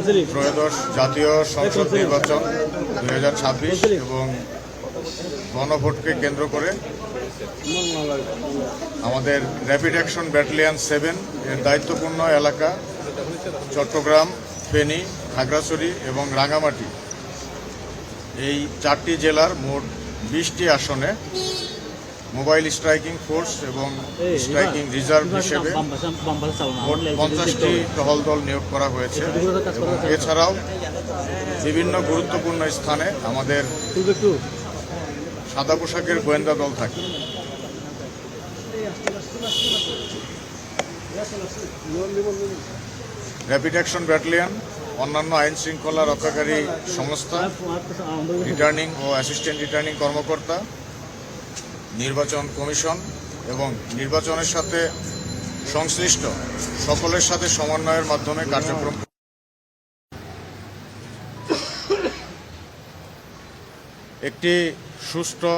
ত্রয়োদশ জাতীয় সংসদ নির্বাচন 2026 এবং গণভোটকে কেন্দ্র করে আমাদের র্যাপিড অ্যাকশন ব্যাটালিয়ন 7 এর দায়িত্বপূর্ণ এলাকা চট্টগ্রাম, ফেনী, খাগড়াছড়ি এবং রাঙামাটি এই 4টি জেলার মোট 20টি আসনে মোবাইল স্ট্রাইকিং ফোর্স এবং স্ট্রাইকিং রিজার্ভ হিসেবে মোট 50টি টহল দল নিয়োগ করা হয়েছে এবং এছাড়াও বিভিন্ন গুরুত্বপূর্ণ স্থানে আমাদের সাদা পোশাকের গোয়েন্দা দল থাকে। র্যাপিড অ্যাকশন ব্যাটালিয়ন অন্যান্য আইন শৃঙ্খলা রক্ষাকারী সংস্থা, রিটার্নিং ও অ্যাসিস্ট্যান্ট রিটার্নিং কর্মকর্তা, নির্বাচন কমিশন এবং নির্বাচনের সাথে সংশ্লিষ্ট সকলের সাথে সমন্বয়ের মাধ্যমে কার্যক্রম একটি সুষ্ঠু,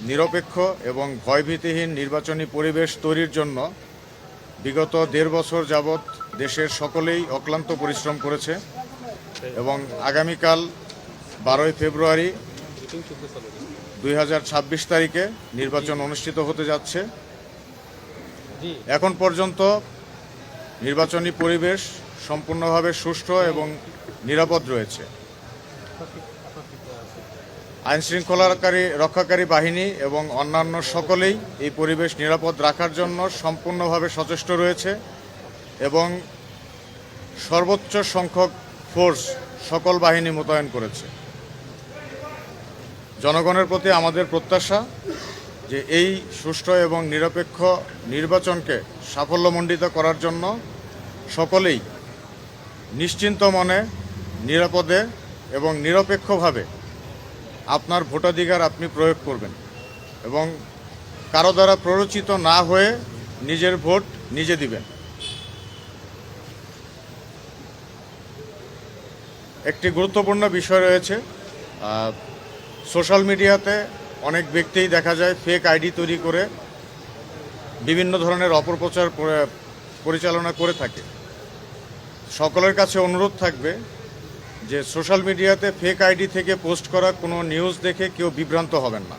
নিরপেক্ষ এবং ভয়ভীতিহীন নির্বাচনী পরিবেশ তৈরির জন্য বিগত 1.5 বছর যাবৎ দেশের সকলেই অক্লান্ত পরিশ্রম করেছে এবং আগামীকাল 12 ফেব্রুয়ারি 2026 তারিখে নির্বাচন অনুষ্ঠিত হতে যাচ্ছে। এখন পর্যন্ত নির্বাচনী পরিবেশ সম্পূর্ণভাবে সুষ্ঠু এবং নিরাপদ রয়েছে। আইনশৃঙ্খলা রক্ষাকারী বাহিনী এবং অন্যান্য সকলেই এই পরিবেশ নিরাপদ রাখার জন্য সম্পূর্ণভাবে সচেষ্ট রয়েছে এবং সর্বোচ্চ সংখ্যক ফোর্স সকল বাহিনী মোতায়েন করেছে। জনগণের প্রতি আমাদের প্রত্যাশা যে এই সুষ্ঠু এবং নিরপেক্ষ নির্বাচনকে সাফল্যমণ্ডিত করার জন্য সকলেই নিশ্চিন্ত মনে, নিরাপদে এবং নিরপেক্ষভাবে আপনার ভোটাধিকার আপনি প্রয়োগ করবেন এবং কারো দ্বারা প্ররোচিত না হয়ে নিজের ভোট নিজে দিবেন। একটি গুরুত্বপূর্ণ বিষয় রয়েছে, সোশ্যাল মিডিয়াতে অনেক ব্যক্তিই দেখা যায় ফেক আইডি তৈরি করে বিভিন্ন ধরনের অপপ্রচার পরিচালনা করে থাকে। সকলের কাছে অনুরোধ থাকবে যে সোশ্যাল মিডিয়াতে ফেক আইডি থেকে পোস্ট করা কোনো নিউজ দেখে কেউ বিভ্রান্ত হবেন না।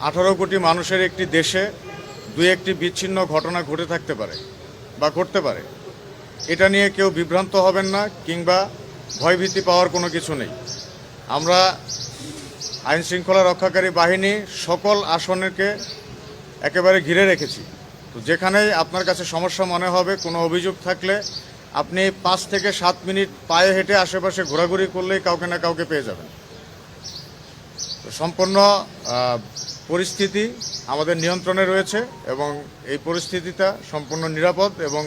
18 কোটি মানুষের একটি দেশে 2-1টি বিচ্ছিন্ন ঘটনা ঘটে থাকতে পারে বা ঘটতে পারে, এটা নিয়ে কেউ বিভ্রান্ত হবেন না কিংবা ভয়ভীতি পাওয়ার কোনো কিছু নেই। আমরা আইন শৃঙ্খলা রক্ষাকারী বাহিনী সকল আসনকে একেবারে ঘিরে রেখেছি। তো যেখানেই আপনার কাছে সমস্যা মনে হবে, কোনো অভিযোগ থাকলে আপনি 5 থেকে 7 মিনিট পায়ে হেঁটে আশেপাশে ঘোরাঘুরি করলেই কাউকে না কাউকে পেয়ে যাবেন। তো সম্পূর্ণ পরিস্থিতি আমাদের নিয়ন্ত্রণে রয়েছে এবং এই পরিস্থিতিটা সম্পূর্ণ নিরাপদ এবং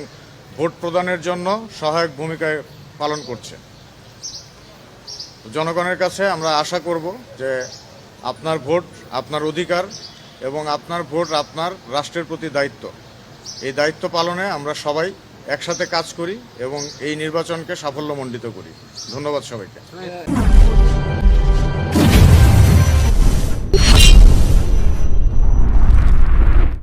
ভোট প্রদানের জন্য সহায়ক ভূমিকা পালন করছে। জনগণের কাছে আমরা আশা করব যে আপনার ভোট আপনার অধিকার এবং আপনার ভোট আপনার রাষ্ট্রের প্রতি দায়িত্ব। এই দায়িত্ব পালনে আমরা সবাই একসাথে কাজ করি এবং এই নির্বাচনকে সাফল্যমণ্ডিত করি। ধন্যবাদ সবাইকে।